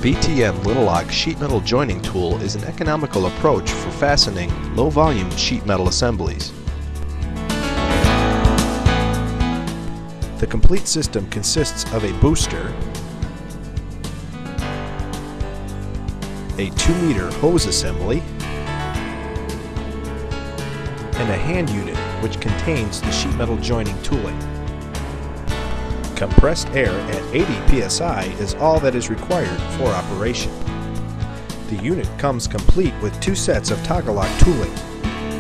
BTM Lit-L-Loc sheet metal joining tool is an economical approach for fastening low-volume sheet metal assemblies. The complete system consists of a booster, a 2-meter hose assembly, and a hand unit which contains the sheet metal joining tooling. Compressed air at 80 psi is all that is required for operation. The unit comes complete with 2 sets of toggle-lock tooling.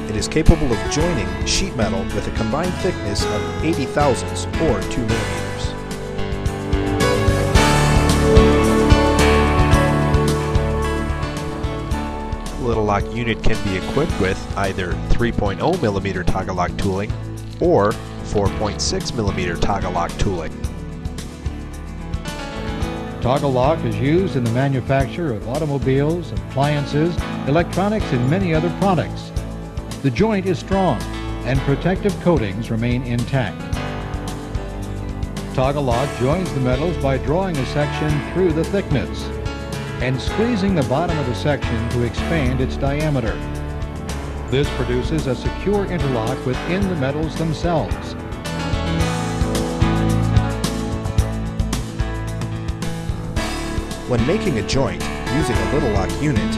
It is capable of joining sheet metal with a combined thickness of 80 thousandths or 2 millimeters. The Lit-L-Loc unit can be equipped with either 3.0 millimeter toggle-lock tooling or 4.6 millimeter toggle-loc tooling. Toggle lock is used in the manufacture of automobiles, appliances, electronics, and many other products. The joint is strong and protective coatings remain intact. Toggle lock joins the metals by drawing a section through the thickness and squeezing the bottom of the section to expand its diameter. This produces a secure interlock within the metals themselves. When making a joint using a Lit-L-Loc unit,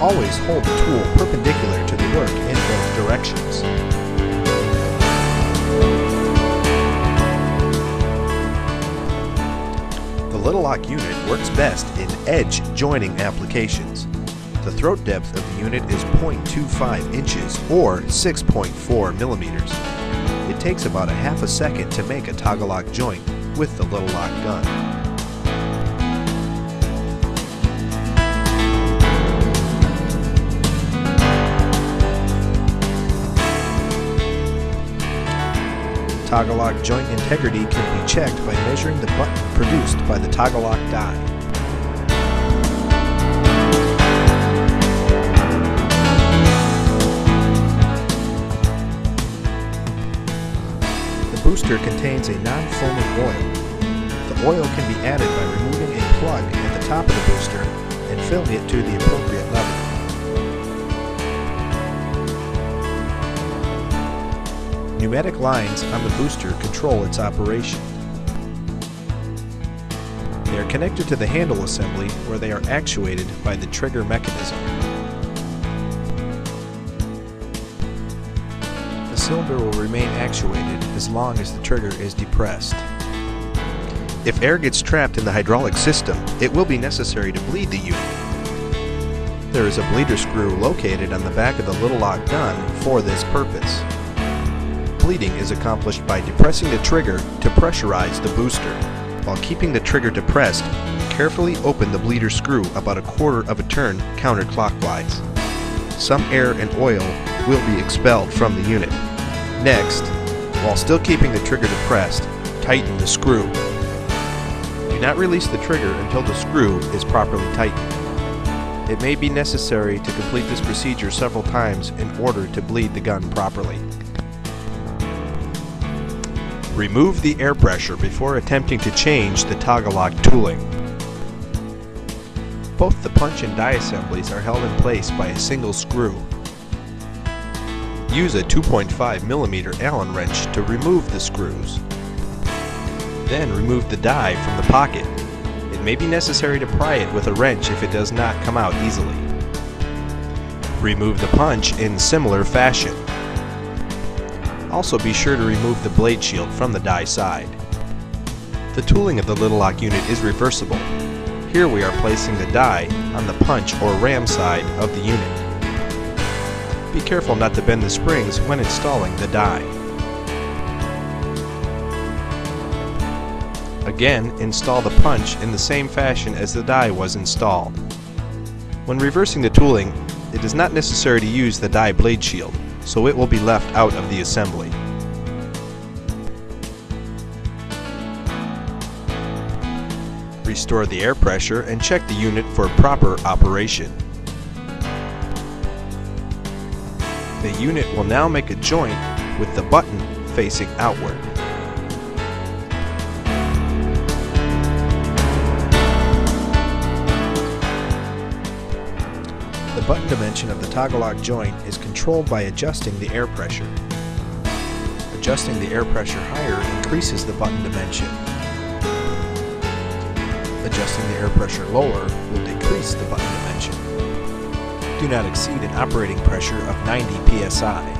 always hold the tool perpendicular to the work in both directions. The Lit-L-Loc unit works best in edge joining applications. The throat depth of the unit is 0.25 inches or 6.4 millimeters. It takes about a half a second to make a toggle-lock joint with the Lit-L-Loc gun. Toggle-lock joint integrity can be checked by measuring the button produced by the toggle-lock die. The booster contains a non-foaming oil. The oil can be added by removing a plug at the top of the booster and filling it to the appropriate level. Pneumatic lines on the booster control its operation. They are connected to the handle assembly where they are actuated by the trigger mechanism. The cylinder will remain actuated as long as the trigger is depressed. If air gets trapped in the hydraulic system, it will be necessary to bleed the unit. There is a bleeder screw located on the back of the Lit-L-Loc gun for this purpose. Bleeding is accomplished by depressing the trigger to pressurize the booster. While keeping the trigger depressed, carefully open the bleeder screw about a quarter of a turn counterclockwise. Some air and oil will be expelled from the unit. Next, while still keeping the trigger depressed, tighten the screw. Do not release the trigger until the screw is properly tightened. It may be necessary to complete this procedure several times in order to bleed the gun properly. Remove the air pressure before attempting to change the toggle-lock tooling. Both the punch and die assemblies are held in place by a single screw. Use a 2.5 millimeter Allen wrench to remove the screws. Then remove the die from the pocket. It may be necessary to pry it with a wrench if it does not come out easily. Remove the punch in similar fashion. Also be sure to remove the blade shield from the die side. The tooling of the Lit-L-Loc unit is reversible. Here we are placing the die on the punch or ram side of the unit. Be careful not to bend the springs when installing the die. Again, install the punch in the same fashion as the die was installed. When reversing the tooling, it is not necessary to use the die blade shield, so it will be left out of the assembly. Restore the air pressure and check the unit for proper operation. The unit will now make a joint with the button facing outward. button dimension of the toggle lock joint is controlled by adjusting the air pressure. Adjusting the air pressure higher increases the button dimension. Adjusting the air pressure lower will decrease the button dimension. Do not exceed an operating pressure of 90 psi.